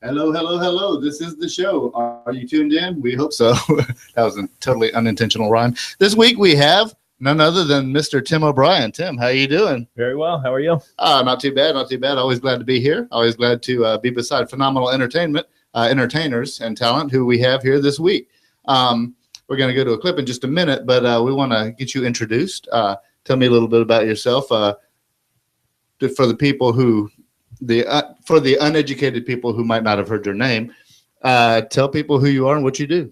Hello, hello, hello. This is the show. Are you tuned in? We hope so. That was a totally unintentional rhyme. This week we have none other than Mr. Tim O'Brien. Tim, how you doing? Very well. How are you? Not too bad, not too bad. Always glad to be here. Always glad to be beside phenomenal entertainers and talent who we have here this week. We're going to go to a clip in just a minute, but we want to get you introduced. Tell me a little bit about yourself for the people for the uneducated people who might not have heard your name. Tell people who you are and what you do.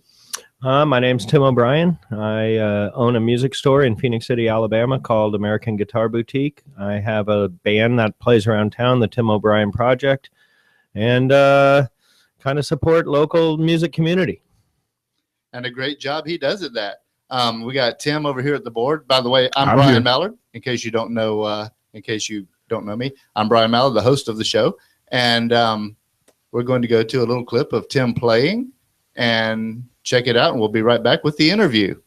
My name's Tim O'Brien. I own a music store in Phoenix City, Alabama called American Guitar Boutique. I have a band that plays around town, the Tim O'Brien Project, and kind of support local music community. And a great job he does at that. We got Tim over here at the board. By the way, I'm Brian Mallard. In case you don't know me, I'm Brian Mallard, the host of the show. And we're going to go to a little clip of Tim playing and check it out, and we'll be right back with the interview.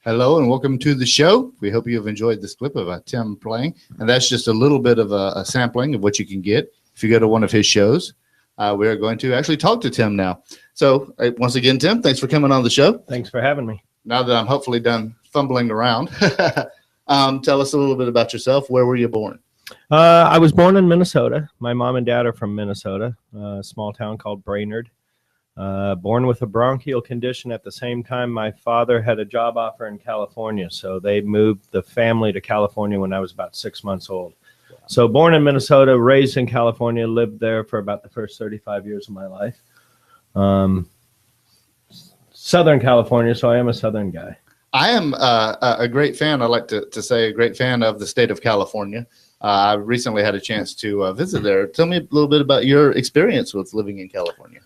Hello and welcome to the show. We hope you have enjoyed this clip of Tim playing, and that's just a little bit of a sampling of what you can get if you go to one of his shows. We are going to actually talk to Tim now. So once again, Tim, thanks for coming on the show. Thanks for having me. Now that I'm hopefully done fumbling around, tell us a little bit about yourself. Where were you born? I was born in Minnesota. My mom and dad are from Minnesota, a small town called Brainerd. Born with a bronchial condition. At the same time, my father had a job offer in California, so they moved the family to California when I was about 6 months old. Wow. So born in Minnesota, raised in California, lived there for about the first 35 years of my life. Southern California, so I am a Southern guy. I am a great fan. I like to say a great fan of the state of California. I recently had a chance to visit there. Tell me a little bit about your experience with living in California.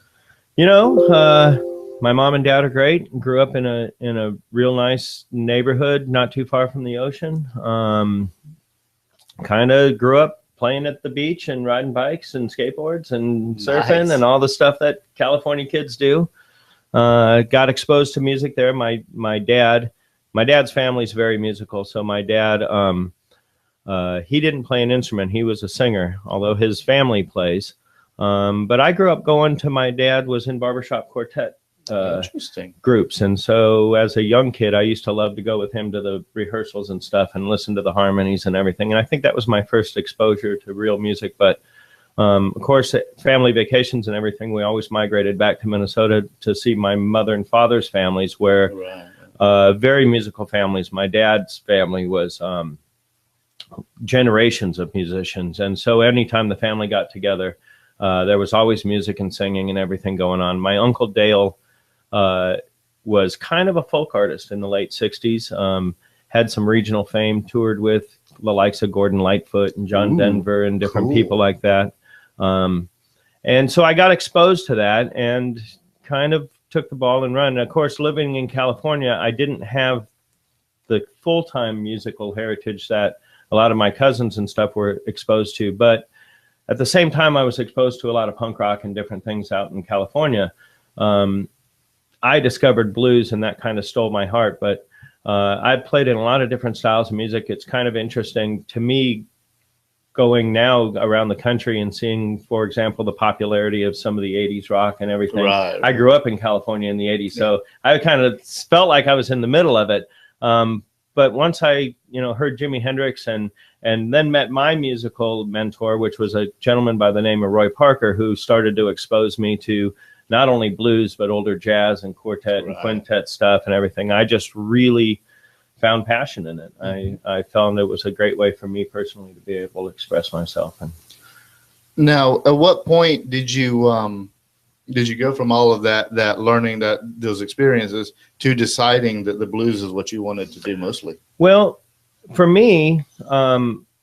You know, my mom and dad are great. Grew up in a real nice neighborhood, not too far from the ocean. Kind of grew up playing at the beach and riding bikes and skateboards and surfing and all the stuff that California kids do. Got exposed to music there. My dad's family is very musical. So my dad, he didn't play an instrument. He was a singer, although his family plays. But I grew up going to, my dad was in barbershop quartet groups. And so as a young kid, I used to love to go with him to the rehearsals and stuff and listen to the harmonies and everything. And I think that was my first exposure to real music. But of course, family vacations and everything, we always migrated back to Minnesota to see my mother and father's families, where very musical families. My dad's family was generations of musicians. And so anytime the family got together, there was always music and singing and everything going on. My Uncle Dale was kind of a folk artist in the late 60s, had some regional fame, toured with the likes of Gordon Lightfoot and John Denver and different people like that. And so I got exposed to that and kind of took the ball and run. And of course, living in California, I didn't have the full-time musical heritage that a lot of my cousins and stuff were exposed to. But at the same time, I was exposed to a lot of punk rock and different things out in California. I discovered blues, and that kind of stole my heart. But I played in a lot of different styles of music. It's kind of interesting to me going now around the country and seeing, for example, the popularity of some of the 80s rock and everything. Right. I grew up in California in the 80s, so I kind of felt like I was in the middle of it. But once I, heard Jimi Hendrix and then met my musical mentor, which was a gentleman by the name of Roy Parker, who started to expose me to not only blues, but older jazz and quartet and quintet stuff and everything. I just really found passion in it. I found it was a great way for me personally to be able to express myself. And now, at what point did you go from all of that learning, those experiences, to deciding that the blues is what you wanted to do mostly? Well, for me,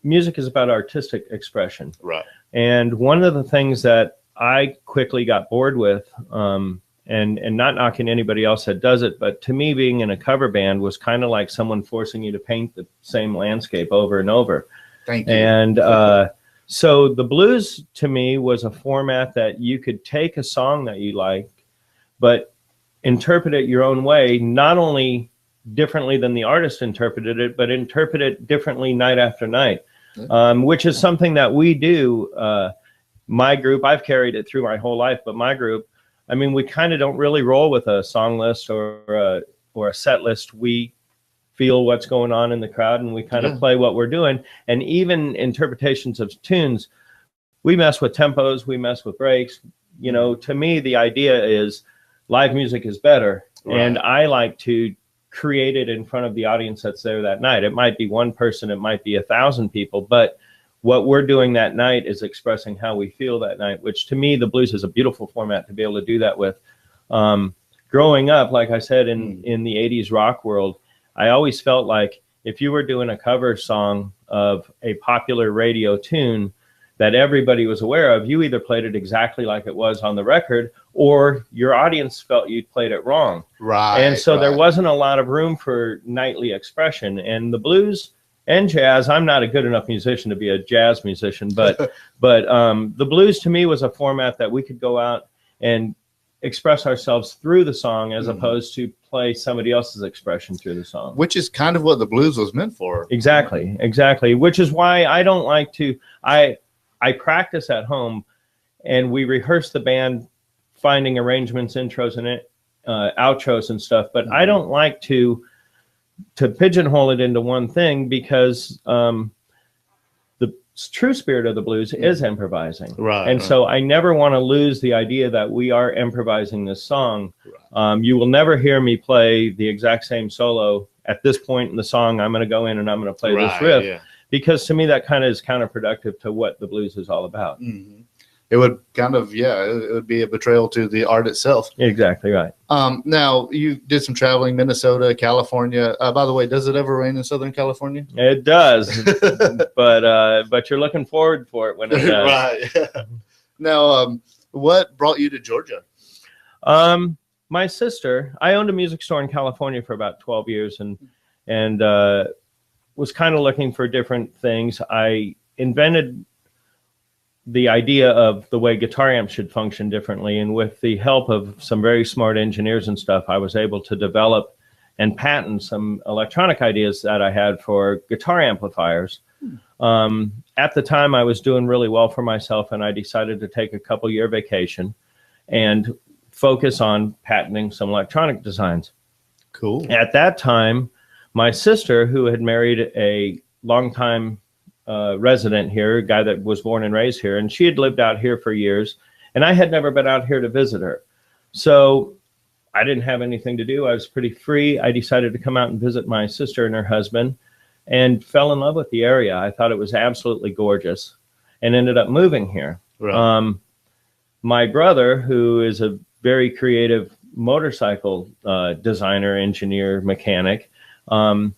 music is about artistic expression. Right. And one of the things that I quickly got bored with, and not knocking anybody else that does it, but to me, being in a cover band was kind of like someone forcing you to paint the same landscape over and over. Thank you. And so the blues to me was a format that you could take a song that you like, but interpret it your own way, not only differently than the artist interpreted it, but interpret it differently night after night, which is something that we do. My group, I've carried it through my whole life, but my group, I mean, we kind of don't really roll with a song list or a set list. We feel what's going on in the crowd and we kind of play what we're doing. And even interpretations of tunes, we mess with tempos, we mess with breaks. To me, the idea is live music is better. Right. And I like to create it in front of the audience that's there that night. It might be one person, it might be 1,000 people, but what we're doing that night is expressing how we feel that night, which to me, the blues is a beautiful format to be able to do that with. Growing up, like I said, in the 80s rock world, I always felt like if you were doing a cover song of a popular radio tune that everybody was aware of, you either played it exactly like it was on the record, or your audience felt you played it wrong. Right. And so there right. wasn't a lot of room for nightly expression. And the blues and jazz, I'm not a good enough musician to be a jazz musician, but the blues to me was a format that we could go out and express ourselves through the song, as opposed to play somebody else's expression through the song. Which is kind of what the blues was meant for. Exactly. Which is why I don't like to, I practice at home, and we rehearse the band, finding arrangements, intros, and outros and stuff. But I don't like to pigeonhole it into one thing, because the true spirit of the blues is improvising. Right. And so I never want to lose the idea that we are improvising this song. Right. You will never hear me play the exact same solo at this point in the song. I'm going to go in and I'm going to play this riff, because to me that kind of is counterproductive to what the blues is all about. Mm-hmm. It would kind of, it would be a betrayal to the art itself. Exactly right. Now, you did some traveling, Minnesota, California. By the way, does it ever rain in Southern California? It does, but you're looking forward for it when it does. Right. Now, what brought you to Georgia? My sister, I owned a music store in California for about 12 years, and was kind of looking for different things. I invented the idea of the way guitar amps should function differently. And with the help of some very smart engineers and stuff, I was able to develop and patent some electronic ideas that I had for guitar amplifiers. At the time, I was doing really well for myself, and I decided to take a couple-year vacation and focus on patenting some electronic designs. Cool. At that time, my sister, who had married a longtime resident here, a guy that was born and raised here, and she had lived out here for years, and I had never been out here to visit her. So I didn't have anything to do. I was pretty free. I decided to come out and visit my sister and her husband, and fell in love with the area. I thought it was absolutely gorgeous, and ended up moving here. Right. My brother, who is a very creative motorcycle designer, engineer, mechanic,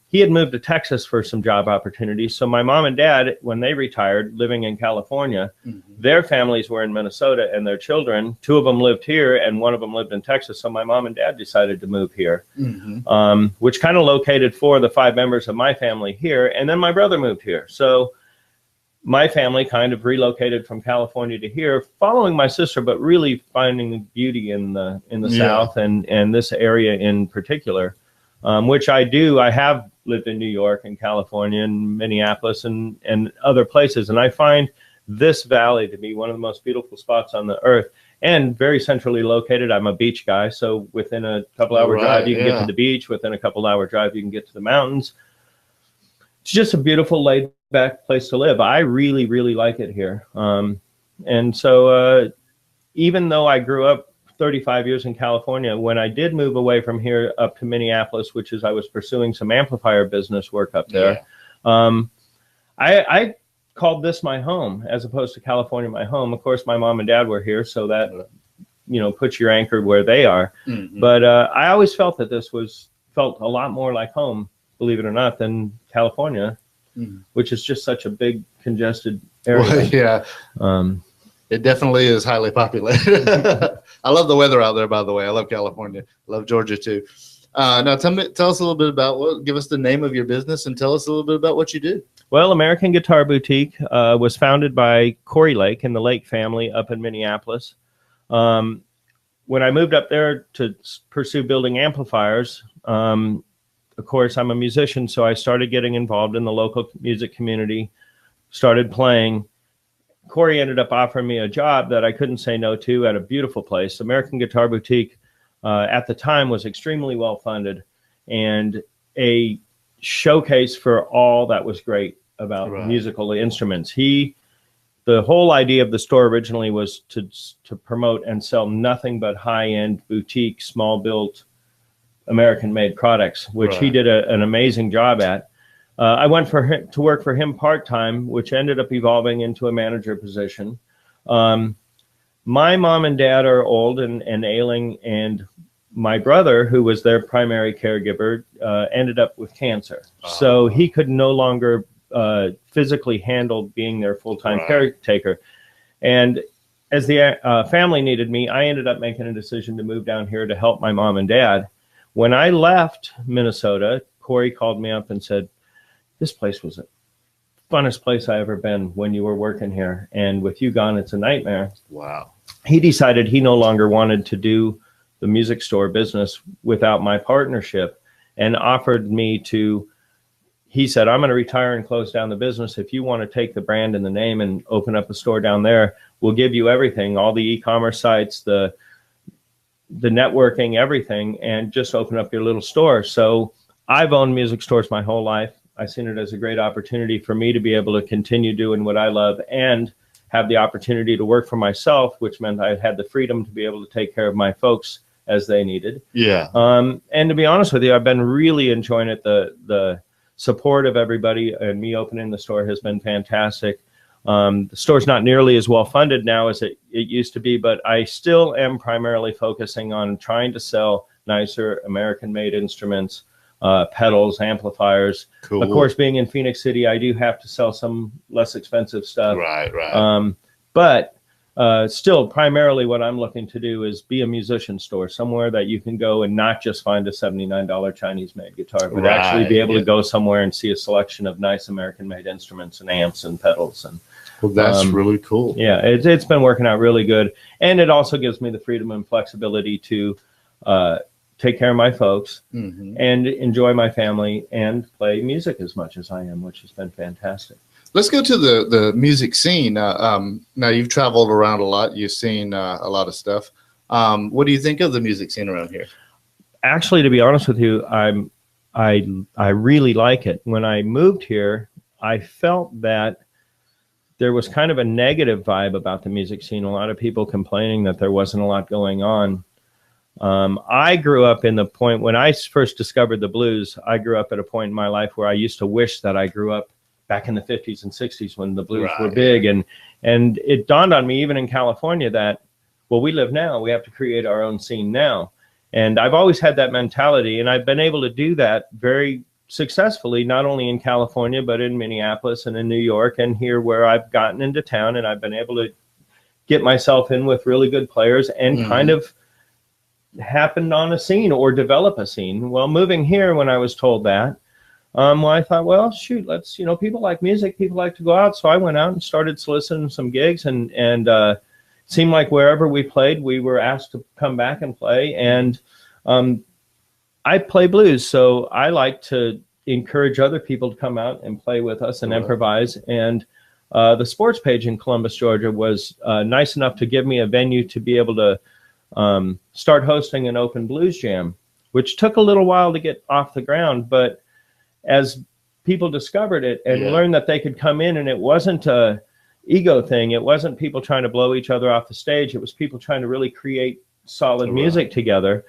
he had moved to Texas for some job opportunities. So my mom and dad, when they retired, living in California, their families were in Minnesota, and their children, 2 of them lived here and 1 of them lived in Texas. So my mom and dad decided to move here, which kind of located 4 of the 5 members of my family here. And then my brother moved here. So my family kind of relocated from California to here, following my sister, but really finding beauty in the South and this area in particular. Which I do. I have lived in New York and California and Minneapolis and other places. And I find this valley to be one of the most beautiful spots on the earth, and very centrally located. I'm a beach guy. So within a couple-hour drive, you can get to the beach. Within a couple-hour drive, you can get to the mountains. It's just a beautiful, laid-back place to live. I really, really like it here. And so even though I grew up 35 years in California, when I did move away from here up to Minneapolis, which is I was pursuing some amplifier business work up there, I called this my home as opposed to California my home. Of course, my mom and dad were here, so that puts your anchor where they are. But I always felt that this felt a lot more like home, believe it or not, than California, which is just such a big, congested area. Well, it definitely is highly populated. I love the weather out there, by the way. I love California. I love Georgia, too. Now, tell us a little bit about give us the name of your business and tell us a little bit about what you do. Well, American Guitar Boutique was founded by Corey Lake and the Lake family up in Minneapolis. When I moved up there to pursue building amplifiers, of course, I'm a musician, so I started getting involved in the local music community, started playing. Corey ended up offering me a job that I couldn't say no to at a beautiful place. American Guitar Boutique at the time was extremely well funded and a showcase for all that was great about musical instruments. The whole idea of the store originally was to promote and sell nothing but high-end boutique, small-built, American-made products, which he did an amazing job at. I went to work for him part-time, which ended up evolving into a manager position. My mom and dad are old and ailing, and my brother, who was their primary caregiver, ended up with cancer. So he could no longer physically handle being their full-time caretaker. And as the family needed me, I ended up making a decision to move down here to help my mom and dad. When I left Minnesota, Corey called me up and said, this place was the funnest place I ever been when you were working here. And with you gone, it's a nightmare. Wow. He decided he no longer wanted to do the music store business without my partnership, and offered me to, he said, I'm going to retire and close down the business. If you want to take the brand and the name and open up a store down there, we'll give you everything, all the e-commerce sites, the networking, everything, and just open up your little store. So I've owned music stores my whole life. I've seen it as a great opportunity for me to be able to continue doing what I love and have the opportunity to work for myself, which meant I had the freedom to be able to take care of my folks as they needed. Yeah. And to be honest with you, I've been really enjoying it. The support of everybody and me opening the store has been fantastic. The store's not nearly as well funded now as it used to be, but I still am primarily focusing on trying to sell nicer American-made instruments, pedals, amplifiers. Cool. Of course, being in Phoenix City, I do have to sell some less expensive stuff. Right. But still, primarily what I'm looking to do is be a musician store, somewhere that you can go and not just find a $79 Chinese-made guitar, but actually be able to go somewhere and see a selection of nice American-made instruments and amps and pedals. And well, that's really cool. Yeah, it's been working out really good. And it also gives me the freedom and flexibility to take care of my folks and enjoy my family and play music as much as I am, which has been fantastic. Let's go to the music scene. Now you've traveled around a lot. You've seen a lot of stuff. What do you think of the music scene around here? Actually, to be honest with you, I really like it. When I moved here, I felt that there was kind of a negative vibe about the music scene. A lot of people complaining that there wasn't a lot going on. I grew up in the point when I first discovered the blues. I grew up at a point in my life where I used to wish that I grew up back in the 50s and 60s when the blues were big. And it dawned on me, even in California, that, well, we live now. We have to create our own scene now. And I've always had that mentality, and I've been able to do that very successfully, not only in California, but in Minneapolis and in New York and here where I've gotten into town, and I've been able to get myself in with really good players and kind of happened on a scene or develop a scene. Well, moving here, when I was told that, well, I thought, well, shoot, let's, people like music, people like to go out. So I went out and started soliciting some gigs, and it seemed like wherever we played, we were asked to come back and play. And I play blues, so I like to encourage other people to come out and play with us and improvise. And the sports page in Columbus, Georgia was nice enough to give me a venue to be able to start hosting an open blues jam, which took a little while to get off the ground. But as people discovered it and learned that they could come in, and it wasn't a ego thing. It wasn't people trying to blow each other off the stage. It was people trying to really create solid music together.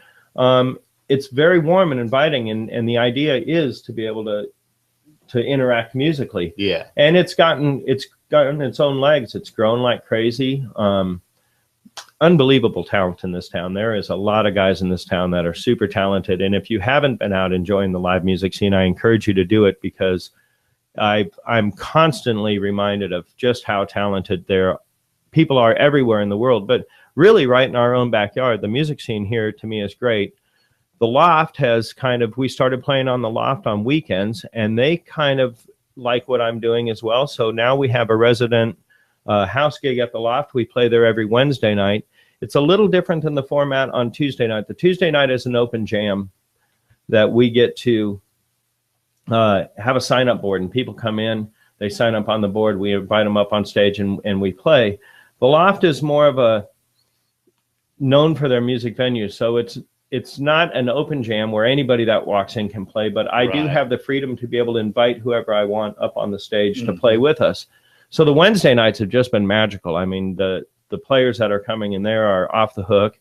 It's very warm and inviting, and the idea is to be able to interact musically. Yeah. And it's gotten its own legs. It's grown like crazy. Unbelievable talent in this town. There is a lot of guys in this town that are super talented. And if you haven't been out enjoying the live music scene, I encourage you to do it, because I'm constantly reminded of just how talented people are everywhere in the world. But really, right in our own backyard, the music scene here to me is great. The Loft has we started playing on the Loft on weekends, and they kind of like what I'm doing as well. So now we have a resident house gig at the Loft. We play there every Wednesday night. It's a little different than the format on Tuesday night. The Tuesday night is an open jam that we get to have a sign-up board, and people come in, they sign up on the board, we invite them up on stage, and we play. The Loft is more of a known for their music venue, so it's not an open jam where anybody that walks in can play, but I do have the freedom to be able to invite whoever I want up on the stage to play with us. So the Wednesday nights have just been magical. I mean, the players that are coming in there are off the hook.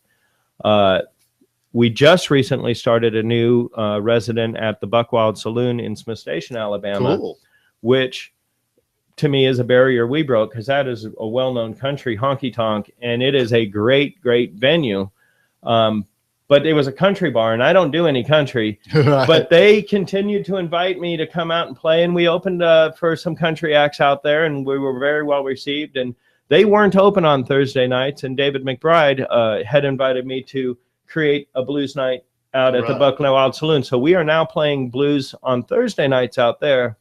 We just recently started a new resident at the Buckwild Saloon in Smith Station, Alabama, which to me is a barrier we broke, because that is a well-known country honky-tonk, and it is a great, great venue. but it was a country bar, and I don't do any country. Right. But they continued to invite me to come out and play, and we opened for some country acts out there, and we were very well received. And they weren't open on Thursday nights, and David McBride had invited me to create a blues night out at the Bucknell Wild Saloon. So we are now playing blues on Thursday nights out there.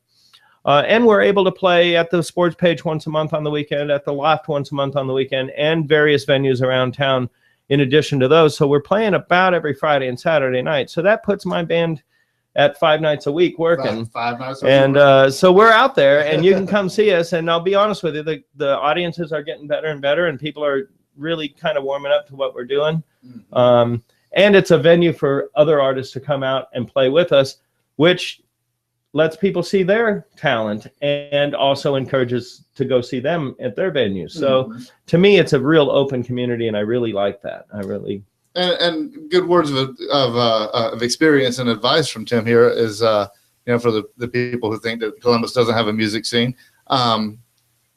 And we're able to play at the Sports Page once a month on the weekend, at the Loft once a month on the weekend, and various venues around town in addition to those. So we're playing about every Friday and Saturday night. So that puts my band at 5 nights a week working. Five nights a week. And so we're out there, and you can come see us. And I'll be honest with you, the audiences are getting better and better, and people are really kind of warming up to what we're doing. Mm-hmm. And it's a venue for other artists to come out and play with us, which lets people see their talent and also encourages to go see them at their venues. So to me, it's a real open community, and I really like that. I really. And good words of experience and advice from Tim here is, for the people who think that Columbus doesn't have a music scene,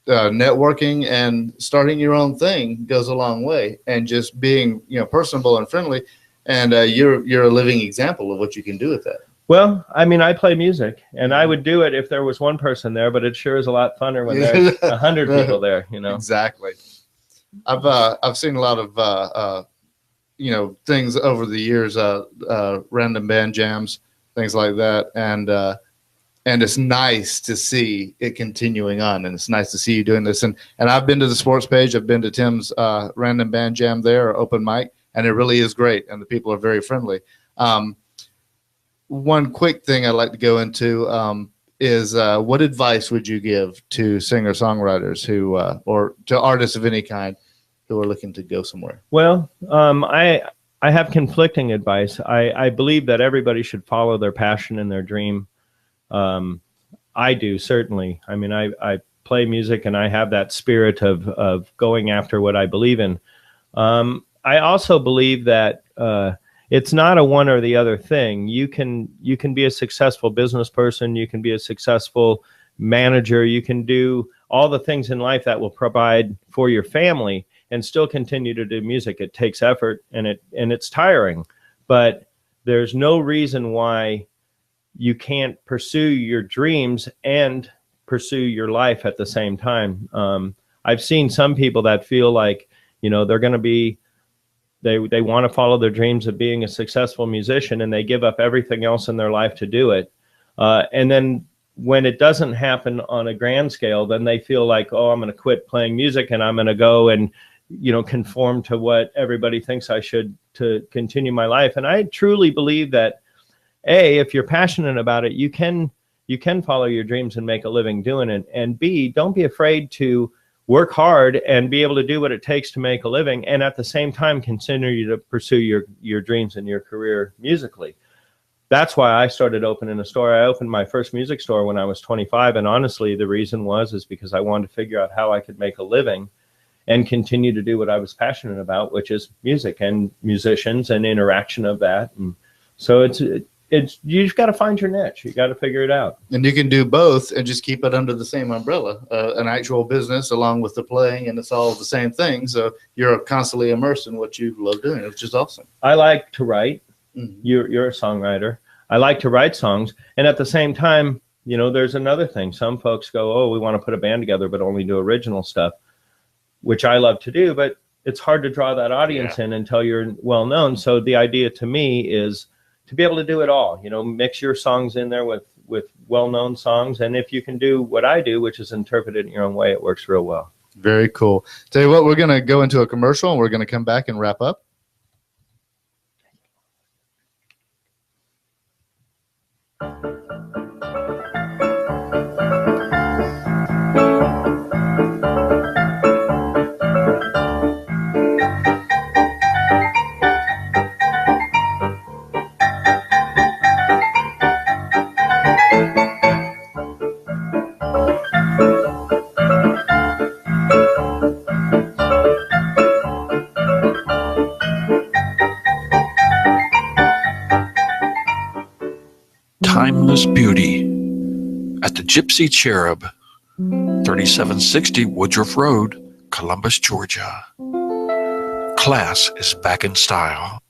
networking and starting your own thing goes a long way, and just being, personable and friendly. And you're a living example of what you can do with that. Well, I mean, I play music, and I would do it if there was one person there, but it sure is a lot funner when there's 100 people there, Exactly. I've seen a lot of, things over the years, random band jams, things like that. And it's nice to see it continuing on, and it's nice to see you doing this. And I've been to the Sports Page. I've been to Tim's random band jam there, or open mic, and it really is great, and the people are very friendly. One quick thing I'd like to go into is what advice would you give to singer-songwriters who, or to artists of any kind who are looking to go somewhere? Well, I have conflicting advice. I believe that everybody should follow their passion and their dream. I do, certainly. I mean, I play music, and I have that spirit of going after what I believe in. I also believe that it's not a one or the other thing. You can be a successful business person. You can be a successful manager. You can do all the things in life that will provide for your family and still continue to do music. It takes effort, and it's tiring, but there's no reason why you can't pursue your dreams and pursue your life at the same time. I've seen some people that feel like, they're going to be, they want to follow their dreams of being a successful musician, and they give up everything else in their life to do it. And then when it doesn't happen on a grand scale, then they feel like, oh, I'm going to quit playing music, and I'm going to go and, conform to what everybody thinks I should to continue my life. And I truly believe that, A, if you're passionate about it, you can follow your dreams and make a living doing it. And B, don't be afraid to work hard and be able to do what it takes to make a living, and at the same time continue to pursue your dreams and your career musically. That's why I started opening a store. I opened my first music store when I was 25, and honestly, the reason is because I wanted to figure out how I could make a living and continue to do what I was passionate about, which is music and musicians and interaction of that. And so you've got to find your niche. You got to figure it out. And you can do both and just keep it under the same umbrella, an actual business along with the playing, and it's all the same thing. So you're constantly immersed in what you love doing, which is awesome. I like to write. Mm-hmm. You're a songwriter. I like to write songs. And at the same time, there's another thing. Some folks go, oh, we want to put a band together, but only do original stuff, which I love to do, but it's hard to draw that audience in until you're well known. So the idea to me is to be able to do it all, mix your songs in there with well-known songs. And if you can do what I do, which is interpret it in your own way, it works real well. Very cool. Tell you what, we're going to go into a commercial, and we're going to come back and wrap up. Timeless beauty at the Gypsy Cherub, 3760 Woodruff Road, Columbus, Georgia. Class is back in style.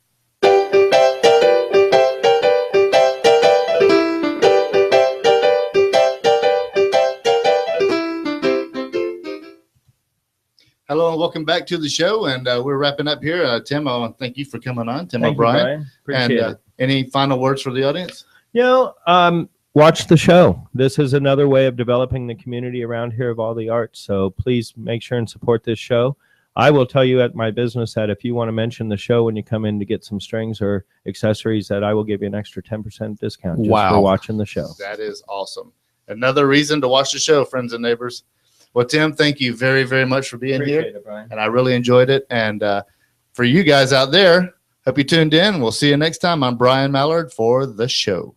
Hello and welcome back to the show. And we're wrapping up here. Tim, I want to thank you for coming on. Tim Thank you, O'Brien. Brian. Appreciate And it. any final words for the audience? Watch the show. This is another way of developing the community around here of all the arts. So please make sure and support this show. I will tell you at my business that if you want to mention the show when you come in to get some strings or accessories, that I will give you an extra 10% discount just Wow. for watching the show. That is awesome. Another reason to watch the show, friends and neighbors. Well, Tim, thank you very, very much for being here. Appreciate it, Brian. And I really enjoyed it. And for you guys out there, hope you tuned in. We'll see you next time. I'm Brian Mallard for the show.